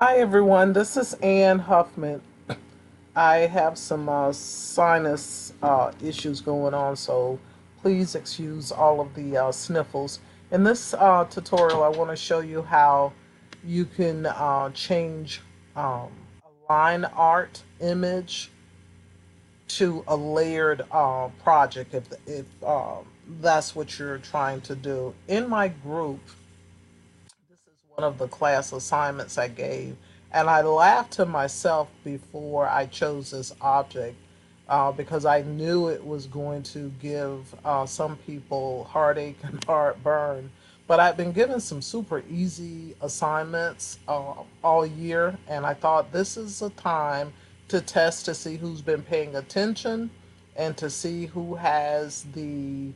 Hi everyone, this is Ann Huffman. I have some sinus issues going on, so please excuse all of the sniffles. In this tutorial, I want to show you how you can change a line art image to a layered project if that's what you're trying to do. In my group, this is one of the class assignments I gave, and I laughed to myself before I chose this object because I knew it was going to give some people heartache and heartburn. But I've been given some super easy assignments all year, and I thought this is a time to test to see who's been paying attention and to see who has the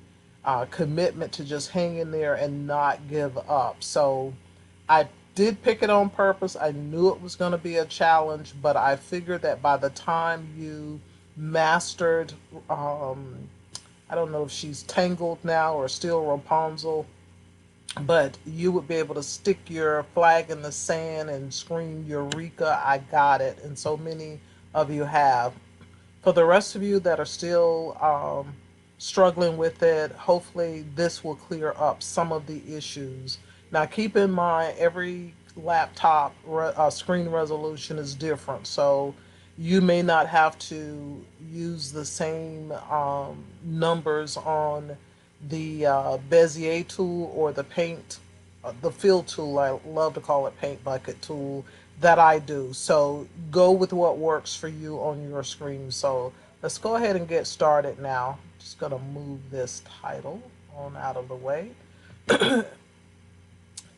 commitment to just hang in there and not give up. So I did pick it on purpose. I knew it was going to be a challenge, but I figured that by the time you mastered, I don't know if she's tangled now or still Rapunzel, but you would be able to stick your flag in the sand and scream, Eureka, I got it. And so many of you have. For the rest of you that are still struggling with it, hopefully this will clear up some of the issues. Now, keep in mind, every laptop screen resolution is different, so you may not have to use the same numbers on the Bezier tool or the paint, the fill tool. I love to call it paint bucket tool that I do. So go with what works for you on your screen. So let's go ahead and get started now. Just gonna move this title on out of the way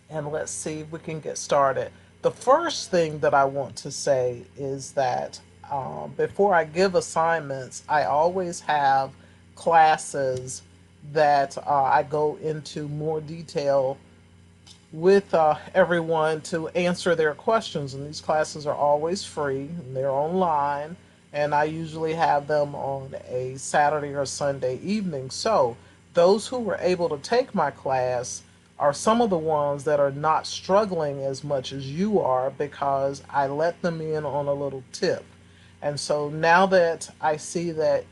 and let's see if we can get started. The first thing that I want to say is that before I give assignments, I always have classes that I go into more detail with everyone to answer their questions. And these classes are always free, and they're online, and I usually have them on a Saturday or Sunday evening. So those who were able to take my class are some of the ones that are not struggling as much as you are because I let them in on a little tip. And so now that I see that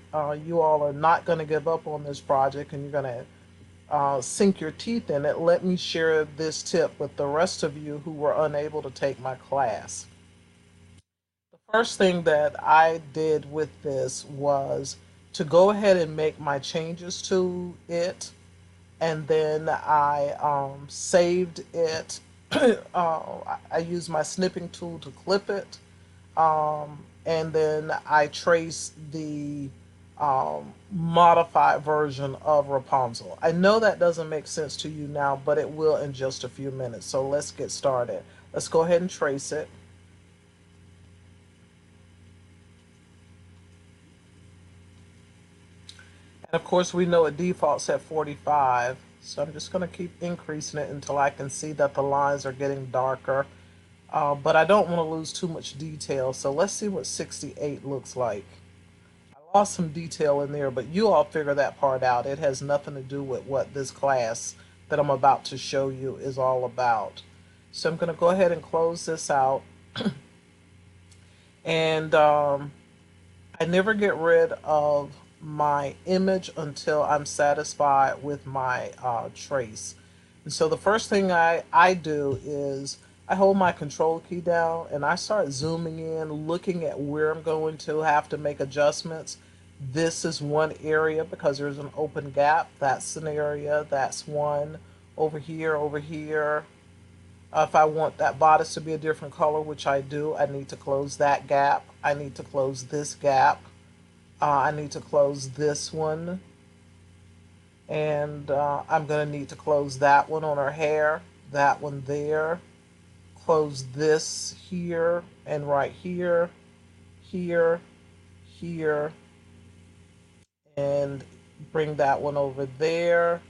you all are not going to give up on this project and you're going to sink your teeth in it, let me share this tip with the rest of you who were unable to take my class. The first thing that I did with this was to go ahead and make my changes to it, and then I saved it. I used my snipping tool to clip it, and then I traced the modified version of Rapunzel. I know that doesn't make sense to you now, but it will in just a few minutes. So let's get started. Let's go ahead and trace it. And of course, we know it defaults at 45. So I'm just going to keep increasing it until I can see that the lines are getting darker. But I don't want to lose too much detail. So let's see what 68 looks like. I lost some detail in there, but you all figure that part out. It has nothing to do with what this class that I'm about to show you is all about. So I'm going to go ahead and close this out. And I never get rid of my image until I'm satisfied with my trace. And so the first thing I do is I hold my control key down and I start zooming in, looking at where I'm going to have to make adjustments. This is one area because there's an open gap. That's an area. That's one over here, over here. If I want that bodice to be a different color, which I do, I need to close that gap. I need to close this gap. I need to close this one. And I'm going to need to close that one on her hair, that one there. Close this here and right here, here, here, and bring that one over there.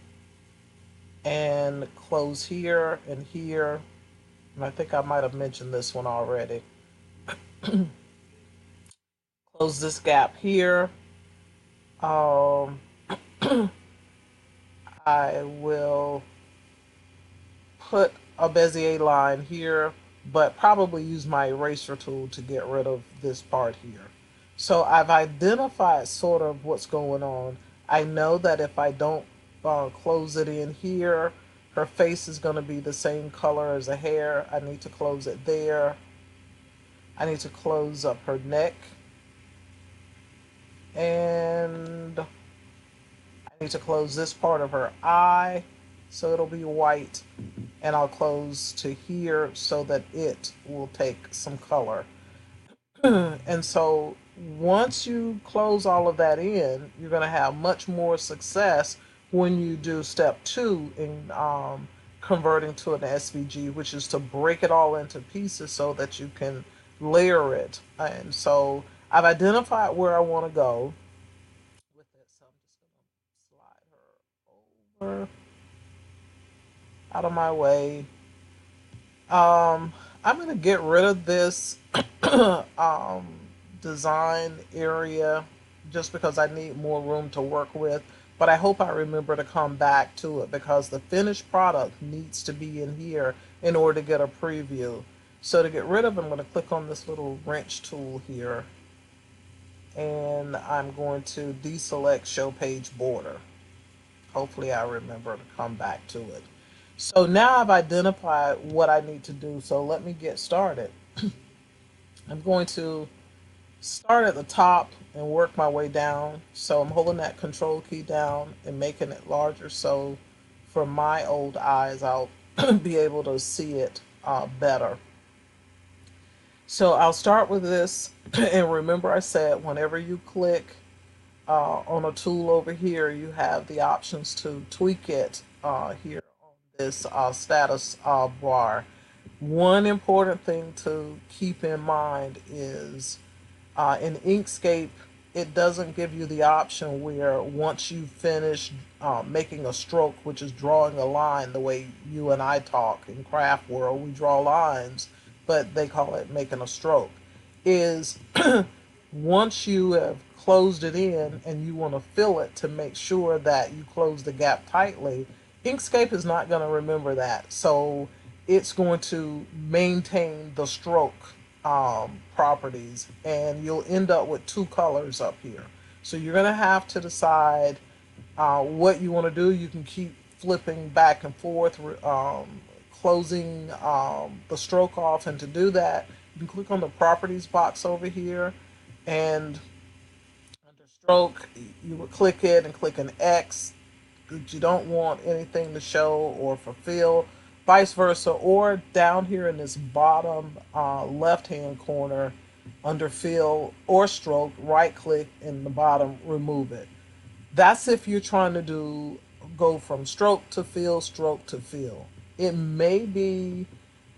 And close here and here. And I think I might have mentioned this one already. Close this gap here. Um, I will put a Bezier line here but probably use my eraser tool to get rid of this part here. So I've identified sort of what's going on. I know that if I don't close it in here, her face is going to be the same color as the hair. I need to close it there. I need to close up her neck. And I need to close this part of her eye so it'll be white. And I'll close to here so that it will take some color. And so once you close all of that in, you're going to have much more success when you do step two in converting to an SVG, which is to break it all into pieces so that you can layer it. And so I've identified where I want to go with it. So I'm just going to slide her over out of my way. I'm going to get rid of this um, design area just because I need more room to work with. But I hope I remember to come back to it because the finished product needs to be in here in order to get a preview. So to get rid of it, I'm going to click on this little wrench tool here. And I'm going to deselect show page border. Hopefully I remember to come back to it. So now I've identified what I need to do. So let me get started. I'm going to start at the top and work my way down. So I'm holding that control key down and making it larger. So for my old eyes, I'll be able to see it better. So I'll start with this. And remember I said whenever you click on a tool over here, you have the options to tweak it here on this status bar. One important thing to keep in mind is in Inkscape, it doesn't give you the option where once you finish making a stroke, which is drawing a line the way you and I talk in craft world, we draw lines, but they call it making a stroke, is once you have closed it in and you want to fill it to make sure that you close the gap tightly, Inkscape is not going to remember that. So it's going to maintain the stroke properties and you'll end up with two colors up here. So you're going to have to decide what you want to do. You can keep flipping back and forth, closing the stroke off, and to do that, you can click on the properties box over here, and under stroke, you would click it and click an X that you don't want anything to show or fulfill, vice versa, or down here in this bottom left hand corner under fill or stroke, right click in the bottom, remove it. That's if you're trying to do go from stroke to fill, stroke to fill. It may be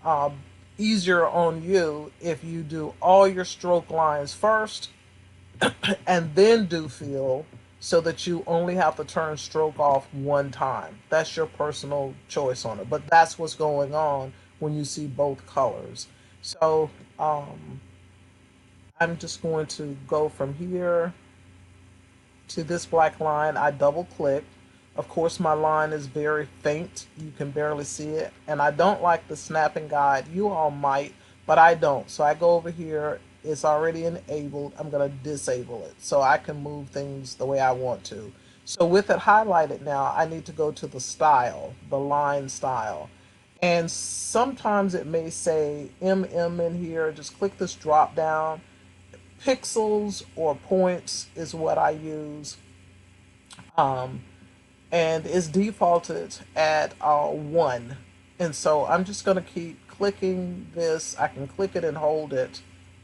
uh, easier on you if you do all your stroke lines first and then do fill so that you only have to turn stroke off one time. That's your personal choice on it. But that's what's going on when you see both colors. So I'm just going to go from here to this black line. I double click. Of course, my line is very faint. You can barely see it. And I don't like the snapping guide. You all might, but I don't. So I go over here. It's already enabled. I'm going to disable it so I can move things the way I want to. So with it highlighted now, I need to go to the style, the line style. And sometimes it may say MM in here. Just click this drop down. Pixels or points is what I use. Um, and it's defaulted at 1. And so I'm just going to keep clicking this. I can click it and hold it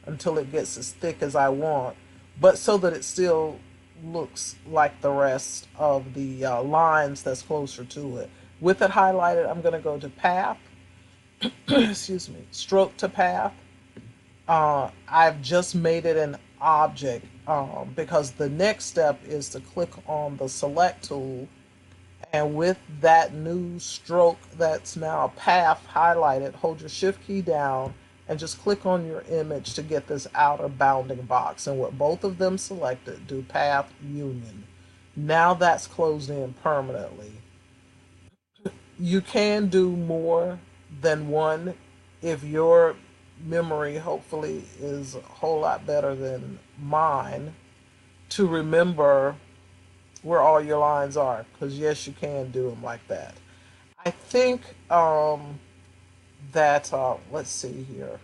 until it gets as thick as I want, but so that it still looks like the rest of the lines that's closer to it. With it highlighted, I'm going to go to path, excuse me, stroke to path. I've just made it an object because the next step is to click on the select tool, and with that new stroke that's now path highlighted, hold your shift key down and just click on your image to get this outer bounding box. And with both of them selected, do path union. Now that's closed in permanently. You can do more than one if your memory hopefully is a whole lot better than mine to remember where all your lines are, because yes, you can do them like that. I think that let's see here.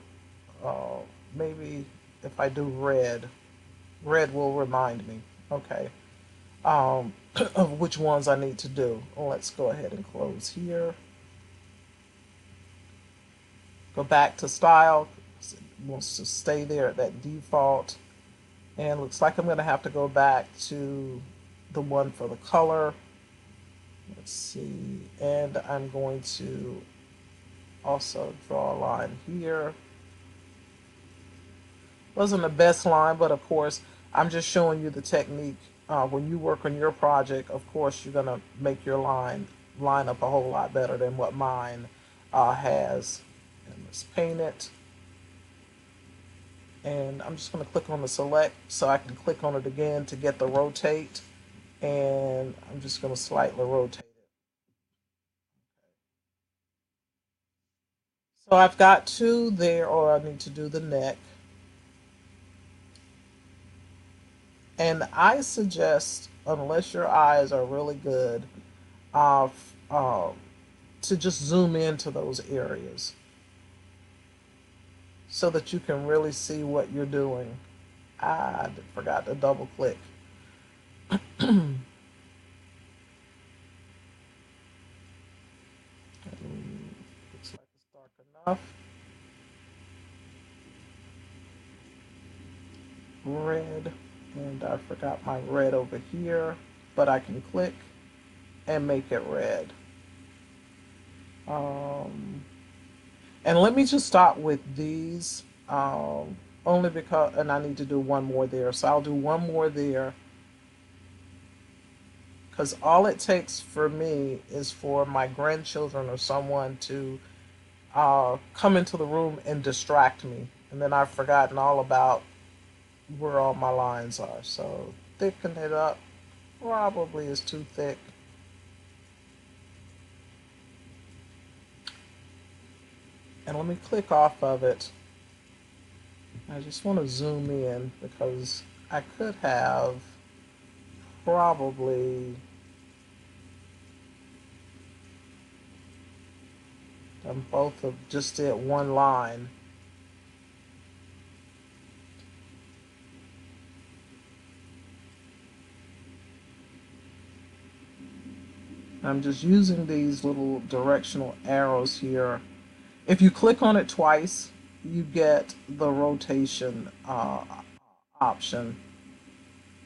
Uh, Maybe if I do red, red will remind me. Okay. Of which ones I need to do. Let's go ahead and close here. Go back to style. It wants to stay there at that default. And looks like I'm going to have to go back to the one for the color. Let's see. And I'm going to also draw a line here. Wasn't the best line, but of course, I'm just showing you the technique. When you work on your project, of course, you're gonna make your line up a whole lot better than what mine has. And let's paint it. And I'm just gonna click on the select so I can click on it again to get the rotate. And I'm just gonna slightly rotate it. So I've got two there, or I need to do the neck. And I suggest, unless your eyes are really good, uh, to just zoom into those areas so that you can really see what you're doing. I forgot to double click. Looks like it's dark enough. Red, and I forgot my red over here, but I can click and make it red. Um, and let me just stop with these, only because, and I need to do one more there. So I'll do one more there because all it takes for me is for my grandchildren or someone to come into the room and distract me. And then I've forgotten all about where all my lines are. So thicken it up. Probably is too thick. And let me click off of it. I just want to zoom in because I could have probably done both of just did one line. I'm just using these little directional arrows here. If you click on it twice, you get the rotation option.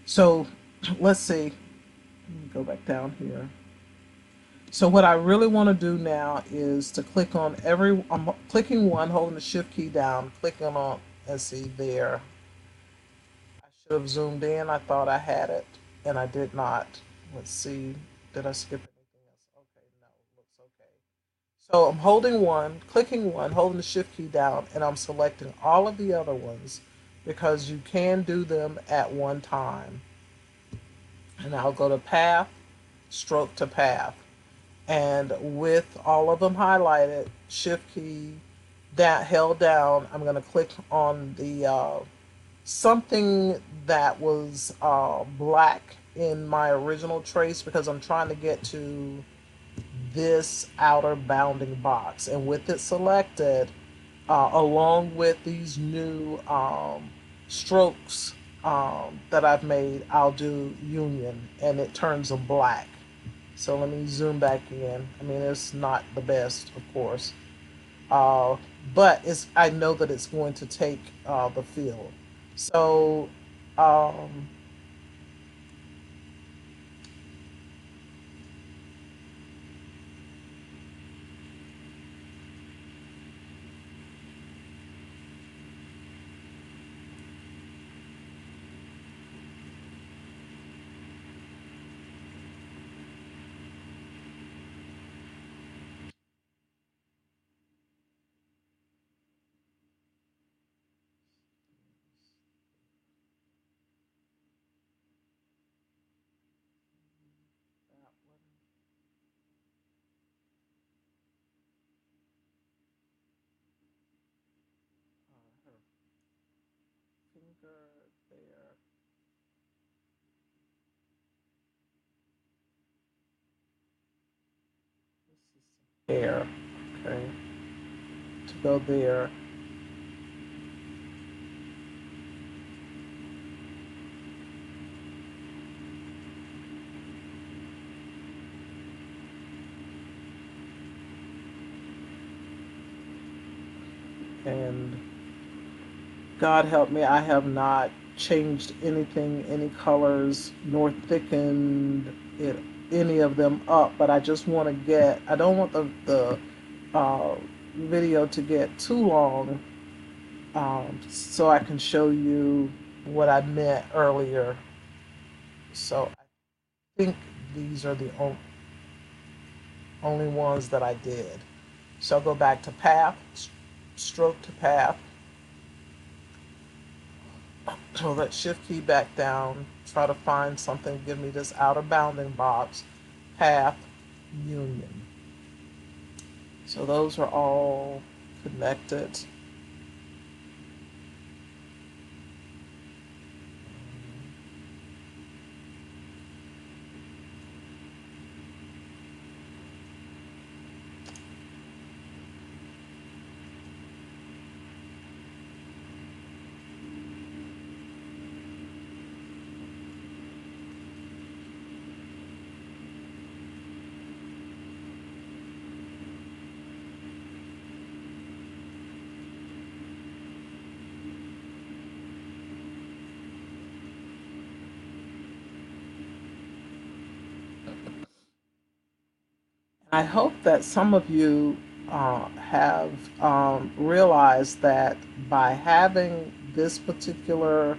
So let's see. Let me go back down here. So what I really want to do now is to click on every, I'm clicking one, holding the shift key down, clicking on, and see there. I should have zoomed in. I thought I had it, and I did not. Let's see. Did I skip anything else? Okay, no, it looks okay. So I'm holding one, clicking one, holding the shift key down, and I'm selecting all of the other ones because you can do them at one time. And I'll go to path, stroke to path. And with all of them highlighted, shift key that held down, I'm going to click on the something that was black in my original trace because I'm trying to get to this outer bounding box. And with it selected, along with these new strokes that I've made, I'll do union and it turns them black. So let me zoom back in. I mean, it's not the best, of course, uh, but I know that it's going to take the field. So um, there. This is hair. Okay. To go there. And God help me, I have not changed anything, any colors, nor thickened it, any of them up. But I just want to get, I don't want the uh, video to get too long, so I can show you what I meant earlier. So I think these are the only ones that I did. So I'll go back to path, stroke to path. So let shift key back down, try to find something, give me this outer bounding box, path, union. So those are all connected. I hope that some of you have realized that by having this particular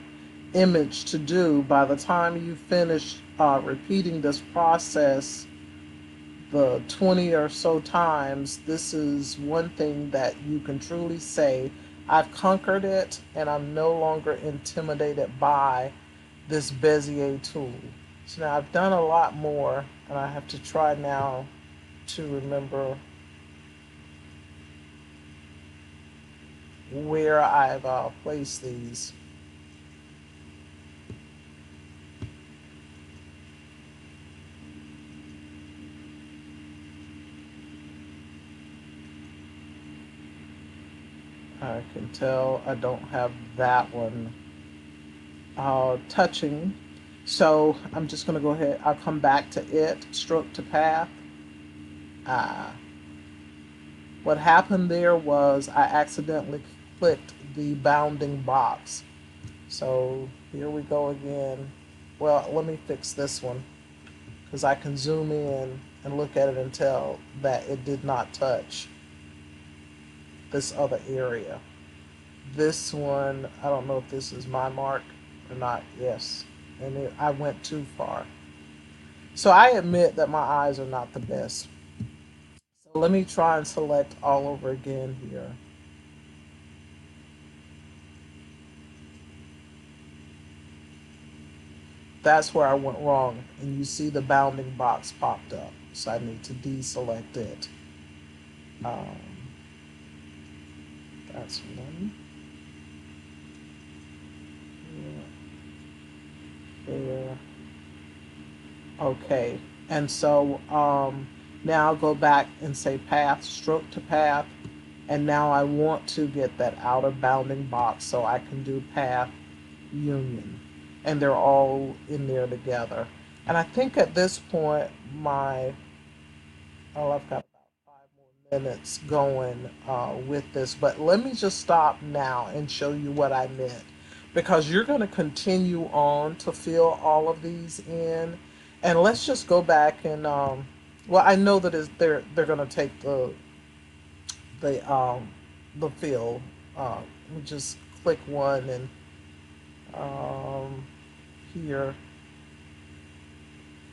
image to do, by the time you finish repeating this process the 20 or so times, this is one thing that you can truly say, I've conquered it and I'm no longer intimidated by this Bezier tool. So now I've done a lot more, and I have to try now to remember where I've placed these. I can tell I don't have that one touching. So I'm just going to go ahead. I'll come back to it, stroke to path. Uh, what happened there was I accidentally clicked the bounding box. So here we go again. Well, let me fix this one because I can zoom in and look at it and tell that it did not touch this other area. This one, I don't know if this is my mark or not. Yes. And I went too far. So I admit that my eyes are not the best. So let me try and select all over again here. That's where I went wrong. And you see the bounding box popped up. So I need to deselect it. Um, that's one. There. Okay. And so now I'll go back and say path, stroke to path. And now I want to get that outer bounding box so I can do path union. And they're all in there together. And I think at this point, I've got about 5 more minutes going with this. But let me just stop now and show you what I meant. Because you're going to continue on to fill all of these in. And let's just go back and, well, I know that they're going to take the the fill. Let me just click one and here,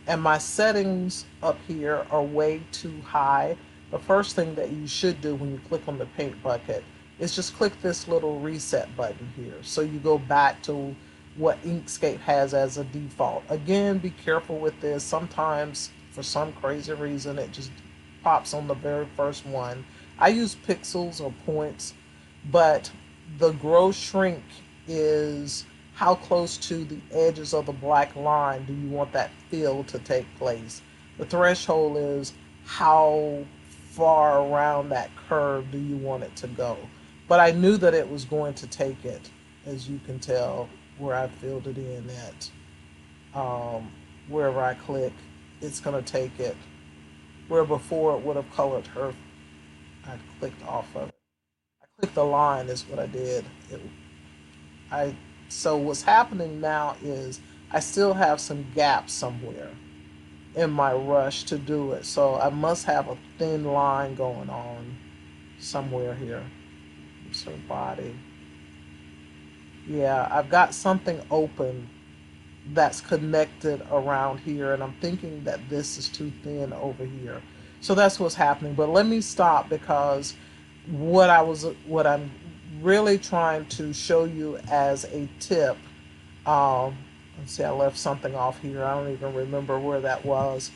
and my settings up here are way too high. The first thing that you should do when you click on the paint bucket is just click this little reset button here. So you go back to what Inkscape has as a default. Again, be careful with this. Sometimes, for some crazy reason, it just pops on the very first one. I use pixels or points, but the grow shrink is how close to the edges of the black line do you want that fill to take place. The threshold is how far around that curve do you want it to go. But I knew that it was going to take it, as you can tell where I filled it in at. Wherever I click, it's going to take it. Where before it would have colored her, I clicked off of it. I clicked the line is what I did. I so what's happening now is I still have some gaps somewhere in my rush to do it. So I must have a thin line going on somewhere here. It's her body. Yeah, I've got something open that's connected around here, and I'm thinking that this is too thin over here. So that's what's happening. But let me stop because what I'm really trying to show you as a tip. Um, let's see, I left something off here. I don't even remember where that was.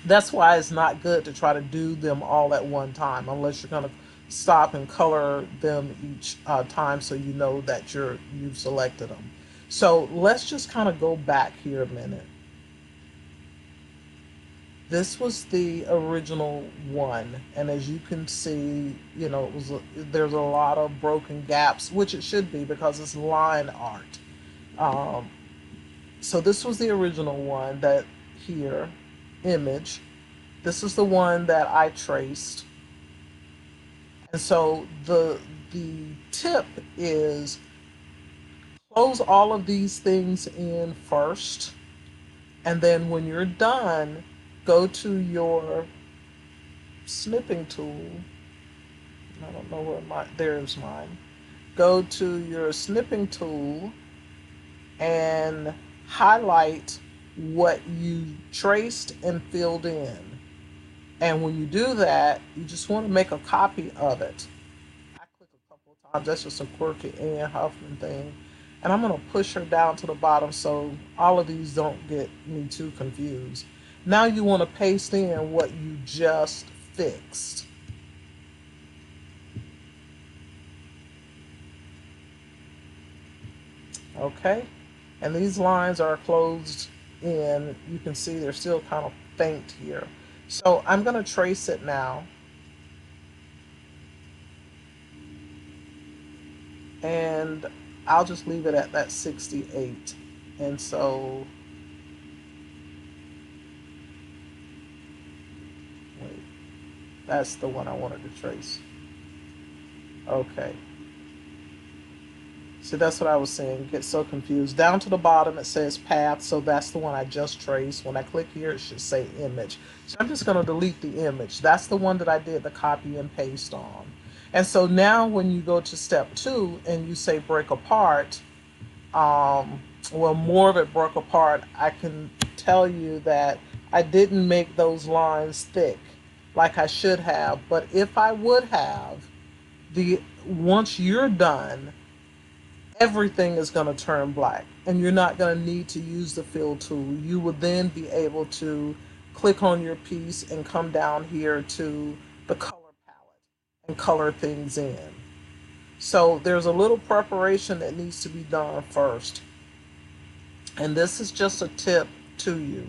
That's why it's not good to try to do them all at one time unless you're going to stop and color them each time so you know that you've selected them. So let's just kind of go back here a minute. This was the original one, and as you can see, there's a lot of broken gaps, which it should be because it's line art. Um, so this was the original one that here image. This is the one that I traced. And so the tip is close all of these things in first, and then when you're done, go to your snipping tool. I don't know where there's mine. Go to your snipping tool and highlight what you traced and filled in. And when you do that, you just want to make a copy of it. I click a couple of times. That's just a quirky Ann Huffman thing. And I'm going to push her down to the bottom so all of these don't get me too confused. Now you want to paste in what you just fixed. Okay? And these lines are closed in. You can see they're still kind of faint here. So I'm going to trace it now. And I'll just leave it at that 68. And so, wait, that's the one I wanted to trace. Okay. So that's what I was saying. Get so confused. Down to the bottom it says path, so that's the one I just traced. When I click here, it should say image. So I'm just going to delete the image. That's the one that I did the copy and paste on. And so now when you go to step 2 and you say break apart, well, more of it broke apart. I can tell you that I didn't make those lines thick like I should have, but if I would have, the once you're done, everything is going to turn black and you're not going to need to use the fill tool. You will then be able to click on your piece and come down here to the color palette and color things in. So there's a little preparation that needs to be done first. And this is just a tip to you.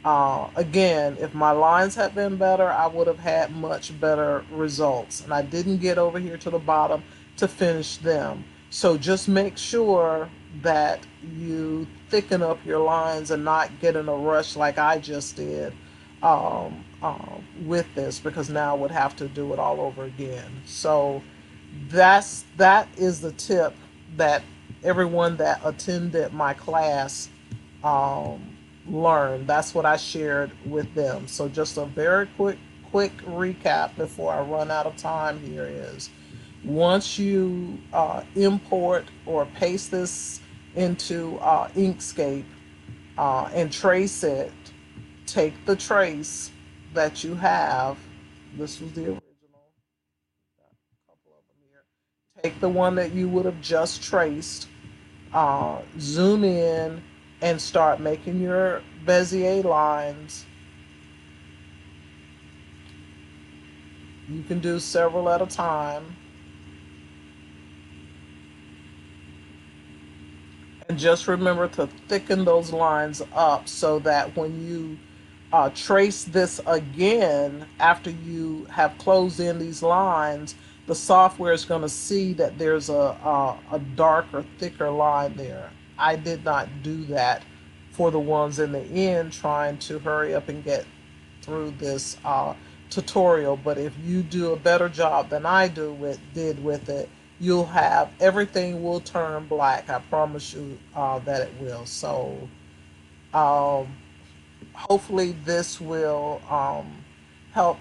Again, if my lines had been better, I would have had much better results. And I didn't get over here to the bottom to finish them. So just make sure that you thicken up your lines and not get in a rush like I just did with this, because now I would have to do it all over again. So that is the tip that everyone that attended my class um, learned. That's what I shared with them. So just a very quick recap before I run out of time here is once you import or paste this into Inkscape and trace it, take the trace that you have. This was the original. Got a couple of them here. Take the one that you would have just traced, zoom in, and start making your Bezier lines. You can do several at a time. And just remember to thicken those lines up so that when you trace this again after you have closed in these lines, the software is going to see that there's a darker, thicker line there. I did not do that for the ones in the end, trying to hurry up and get through this tutorial. But if you do a better job than I did with it, you'll have everything will turn black. I promise you that it will. So um, hopefully this will help.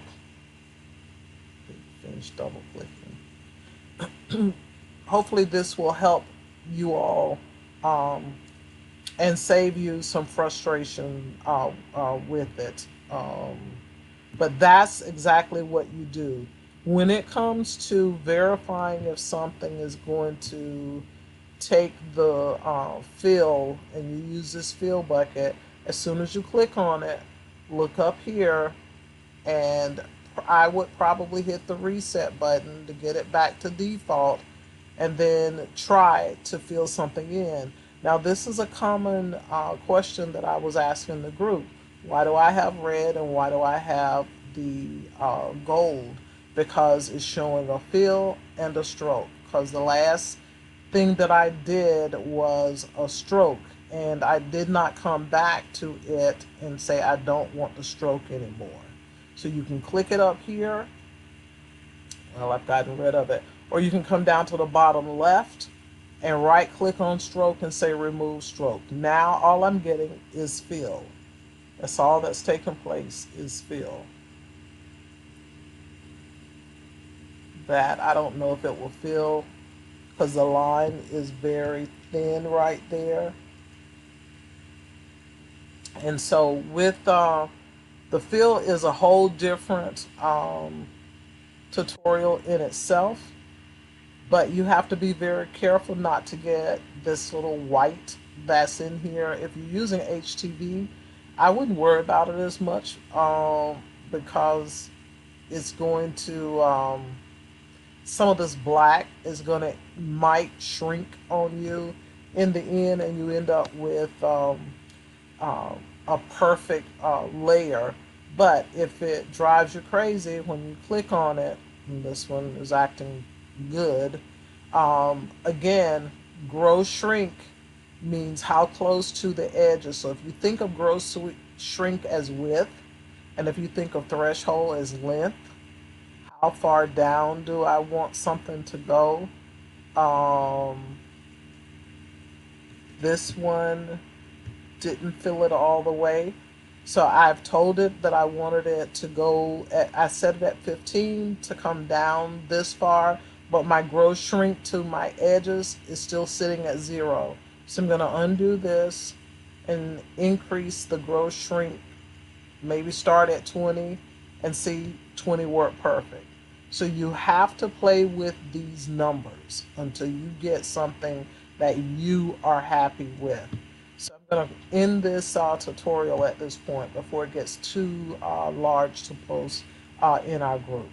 Finish double clicking. Hopefully this will help you all um, and save you some frustration with it. But that's exactly what you do. When it comes to verifying if something is going to take the fill and you use this fill bucket, as soon as you click on it, look up here, and I would probably hit the reset button to get it back to default and then try to fill something in. Now, this is a common question that I was asking the group. Why do I have red and why do I have the gold? Because it's showing a fill and a stroke. Because the last thing that I did was a stroke, and I did not come back to it and say I don't want the stroke anymore. So you can click it up here. Well, I've gotten rid of it. Or you can come down to the bottom left and right click on stroke and say remove stroke. Now all I'm getting is fill. That's all that's taking place is fill. That I don't know if it will fill because the line is very thin right there. And so with the fill is a whole different tutorial in itself, but you have to be very careful not to get this little white that's in here. If you're using HTV, I wouldn't worry about it as much because it's going to some of this black is going to might shrink on you in the end, and you end up with a perfect layer. But if it drives you crazy when you click on it, and this one is acting good, again, grow shrink means how close to the edges. So if you think of grow shrink as width, and if you think of threshold as length, how far down do I want something to go? This one didn't fill it all the way. So I've told it that I wanted it to go I set it at 15 to come down this far, but my grow shrink to my edges is still sitting at 0. So I'm going to undo this and increase the grow shrink, maybe start at 20 and see 20 work perfect. So you have to play with these numbers until you get something that you are happy with. So I'm going to end this tutorial at this point before it gets too large to post in our group.